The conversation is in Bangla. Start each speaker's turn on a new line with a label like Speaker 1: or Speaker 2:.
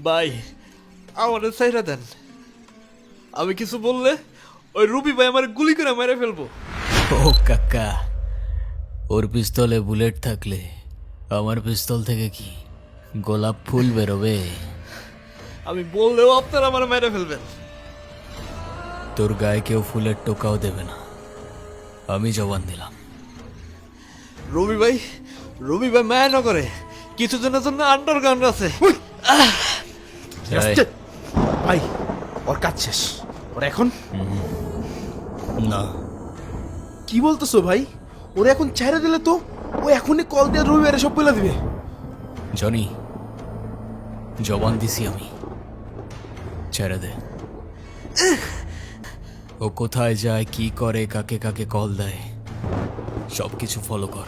Speaker 1: ভাই আমাদের চাইরা দেন, আমি কিছু বললে ওই রুবি ভাই আমার গুলি করে মেরে ফেলবো।
Speaker 2: ও কাকা, ওর পিস্তলে বুলেট থাকলে আমার পিস্তল থেকে কি গোলাপ ফুল বেরোবে?
Speaker 1: আমি বললেও আপনারা আমার মেরে ফেলবেন।
Speaker 2: তোর গায়ে কেউ ফুলের টোকাও দেবে না, আমি জবান দিলাম।
Speaker 1: রবি ভাই মায়া না করে কিছু জনের জন্য আন্ডারগ্রাউন্ড আছে।
Speaker 2: এই,
Speaker 3: ভাই ওর কাজ শেষ, ওর এখন
Speaker 2: না,
Speaker 3: কি বলতেছো ভাই? ওরা এখন ছেড়ে দিলে তো ও এখনই কল দিয়ে রবিবারে সব বলে দিবে।
Speaker 2: জনি, জবান দিছি আমি, ছেড়ে দে। ও কোথায় যায়, কি করে, কাকে কাকে কল দেয়, সব কিছু ফলো কর।